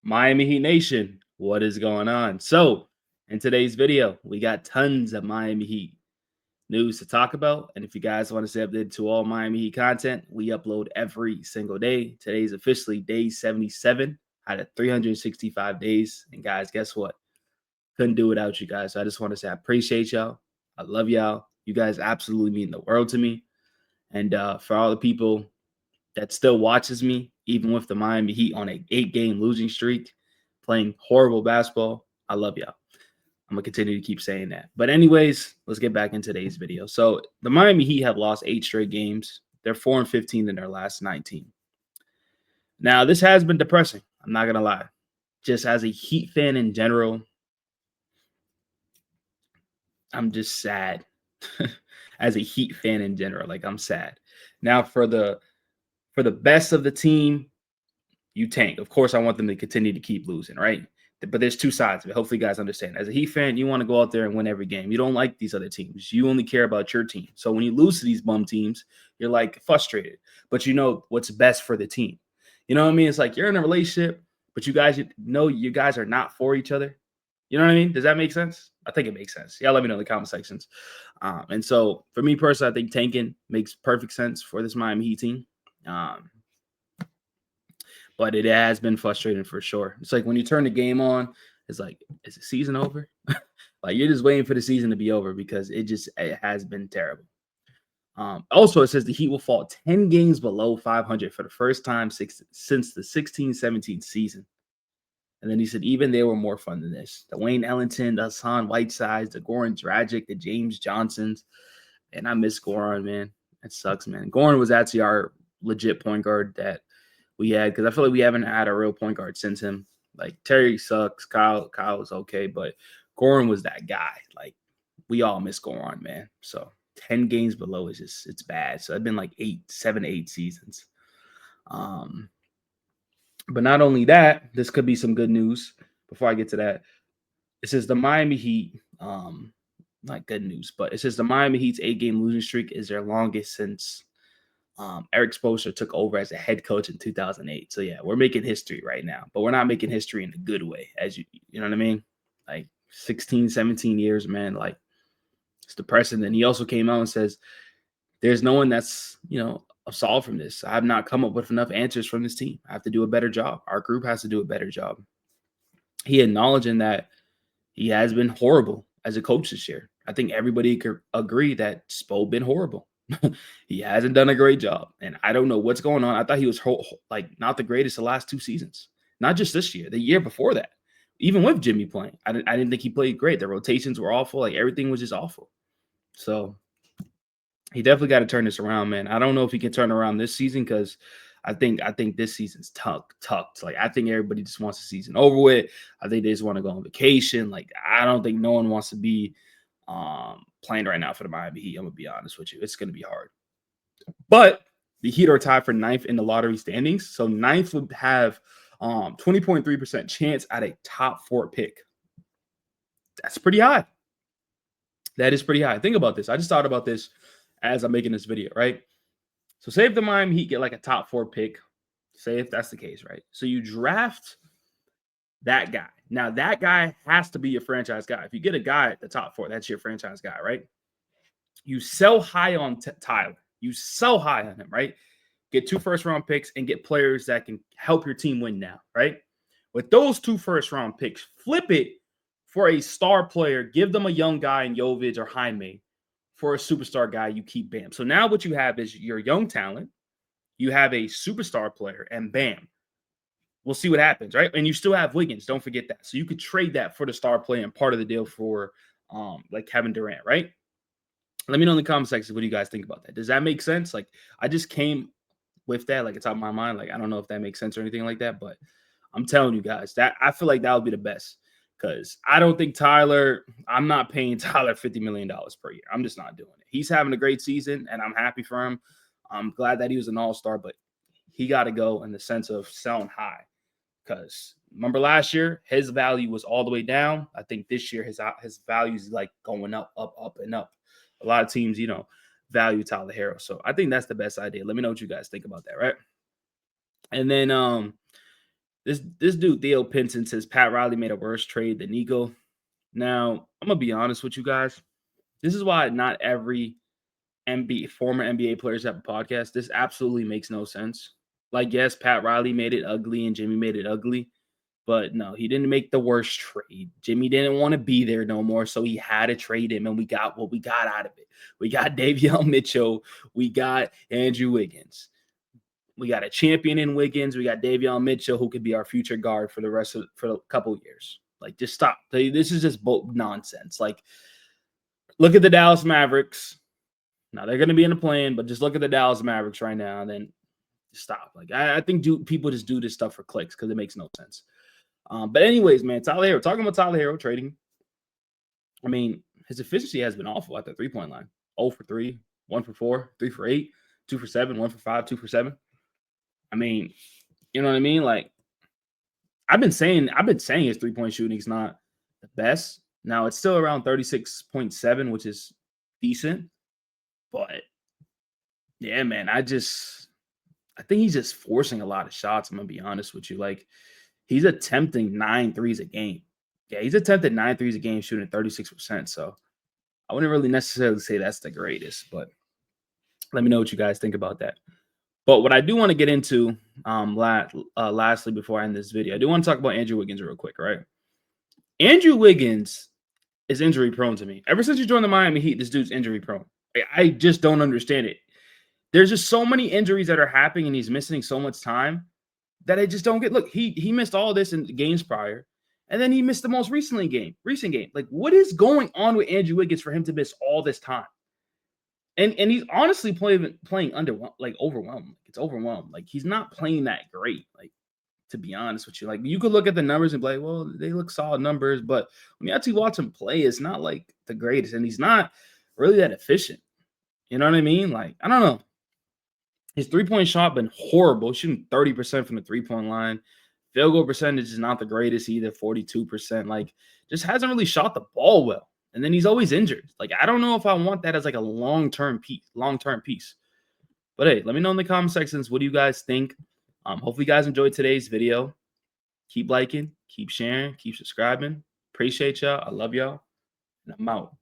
Miami Heat Nation, what is going on? So, in today's video, we got tons of Miami Heat news to talk about. And if you guys want to stay updated to all Miami Heat content, we upload every single day. Today's officially day 77 out of 365 days. And guys, guess what? Couldn't do without you guys. So I just want to say I appreciate y'all. I love y'all. You guys absolutely mean the world to me. And for all the people that still watches me, even with the Miami Heat on a 8-game losing streak, playing horrible basketball. I love y'all. I'm gonna continue to keep saying that. But anyways, let's get back in today's video. So the Miami Heat have lost 8 straight games. They're 4-15 in their last 19. Now, this has been depressing. I'm not gonna lie. Just as a Heat fan in general, I'm just sad. As a Heat fan in general, like I'm sad. Now, for the best of the team, you tank. Of course, I want them to continue to keep losing, right? But there's two sides of it. Hopefully, you guys understand. As a Heat fan, you want to go out there and win every game. You don't like these other teams. You only care about your team. So when you lose to these bum teams, you're like frustrated. But you know what's best for the team. You know what I mean? It's like you're in a relationship, but you know you guys are not for each other. You know what I mean? Does that make sense? I think it makes sense. Yeah, let me know in the comment sections. And so for me personally, I think tanking makes perfect sense for this Miami Heat team. But it has been frustrating for sure. It's like when you turn the game on, it's like, is the season over? Like you're just waiting for the season to be over because it has been terrible. Also, it says the Heat will fall 10 games below 500 for the first time since the 16-17 season. And then he said, even they were more fun than this. The Wayne Ellington, the Hassan Whitesides, the Goran Dragic, the James Johnsons. And I miss Goran, man. It sucks, man. Goran was actually our legit point guard that we had, because I feel like we haven't had a real point guard since him. Like Terry sucks, Kyle was okay, but Goran was that guy. Like we all miss Goran, man. So 10 games below is just, it's bad. So I've been like 7 to 8 seasons. But not only that, this could be some good news. Before I get to that, it says the Miami Heat, not good news, but it says the Miami Heat's 8-game losing streak is their longest since Eric Spoelstra took over as a head coach in 2008. So yeah, we're making history right now, but we're not making history in a good way, as you know what I mean? Like 16, 17 years, man, like it's depressing. And he also came out and says, there's no one that's, solved from this. I have not come up with enough answers from this team. I have to do a better job. Our group has to do a better job. He acknowledging that he has been horrible as a coach this year. I think everybody could agree that Spo been horrible. He hasn't done a great job, and I don't know what's going on. I thought he was like not the greatest the last 2 seasons, not just this year, the year before that. Even with Jimmy playing, I didn't think he played great. The rotations were awful. Like everything was just awful. So he definitely got to turn this around, man. I don't know if he can turn around this season because I think this season's tucked. Like I think everybody just wants the season over with. I think they just want to go on vacation. Like I don't think no one wants to be playing right now for the Miami Heat. I'm gonna be honest with you, it's gonna be hard. But the Heat are tied for 9th in the lottery standings, so 9th would have 20.3% chance at a top 4 pick. That's pretty high. That is pretty high. Think about this. I just thought about this as I'm making this video, right? So say if the Miami Heat get like a top 4 pick, say if that's the case, right? So you draft that guy. Now that guy has to be your franchise guy. If you get a guy at the top 4, that's your franchise guy, right? You sell high on Tyler. You sell high on him, right? Get 2 first-round picks and get players that can help your team win now, right? With those 2 first-round picks, flip it for a star player. Give them a young guy in Jovic or Jaime. For a superstar guy, you keep Bam. So now what you have is your young talent. You have a superstar player, and bam. We'll see what happens, right? And you still have Wiggins. Don't forget that. So you could trade that for the star player and part of the deal for like Kevin Durant, right? Let me know in the comment section what do you guys think about that. Does that make sense? Like I just came with that, like it's on my mind. Like I don't know if that makes sense or anything like that, but I'm telling you guys that I feel like that would be the best. Because I don't think I'm not paying Tyler $50 million per year. I'm just not doing it. He's having a great season, and I'm happy for him. I'm glad that he was an all-star, but he got to go in the sense of selling high. Because remember last year, his value was all the way down. I think this year his value is like going up, and up. A lot of teams, value Tyler Herro. So I think that's the best idea. Let me know what you guys think about that, right? And then This dude Theo Pinson says Pat Riley made a worse trade than Nico. Now, I'm gonna be honest with you guys. This is why not every former NBA players have a podcast. This absolutely makes no sense. Like, yes, Pat Riley made it ugly and Jimmy made it ugly, but no, he didn't make the worst trade. Jimmy didn't want to be there no more, so he had to trade him, and we got what we got out of it. We got Davion Mitchell, we got Andrew Wiggins. We got a champion in Wiggins. We got Davion Mitchell, who could be our future guard for a couple of years. Like, just stop. This is just nonsense. Like, look at the Dallas Mavericks. Now they're going to be in the play-in, but just look at the Dallas Mavericks right now, and then stop. Like, I think people just do this stuff for clicks because it makes no sense. But anyways, man, Tyler Herro, talking about Tyler Herro trading. I mean, his efficiency has been awful at the 3-point line. 0 for 3, 1 for 4, 3 for 8, 2 for 7, 1 for 5, 2 for 7. I mean, you know what I mean? Like, I've been saying his 3-point shooting is not the best. Now it's still around 36.7, which is decent. But yeah, man, I think he's just forcing a lot of shots. I'm gonna be honest with you. Like, he's attempting 9 threes a game. Yeah, he's attempted 9 threes a game, shooting 36%. So I wouldn't really necessarily say that's the greatest, but let me know what you guys think about that. But what I do want to get into, lastly, before I end this video, I do want to talk about Andrew Wiggins real quick, right? Andrew Wiggins is injury prone to me. Ever since he joined the Miami Heat, this dude's injury prone. I just don't understand it. There's just so many injuries that are happening, and he's missing so much time that I just don't get. Look, he missed all this in games prior, and then he missed the most recent game. Like, what is going on with Andrew Wiggins for him to miss all this time? And he's honestly playing overwhelmed. It's overwhelmed. Like, he's not playing that great. Like, to be honest with you, like, you could look at the numbers and be like, well, they look solid numbers, but when you actually watch him play, it's not like the greatest, and he's not really that efficient. You know what I mean? Like, I don't know. His 3-point shot been horrible, shooting 30% from the 3-point line. Field goal percentage is not the greatest either, 42%. Like, just hasn't really shot the ball well. And then he's always injured. Like, I don't know if I want that as like a long-term piece. But hey, let me know in the comment sections, what do you guys think? Hopefully you guys enjoyed today's video. Keep liking, keep sharing, keep subscribing. Appreciate y'all. I love y'all. And I'm out.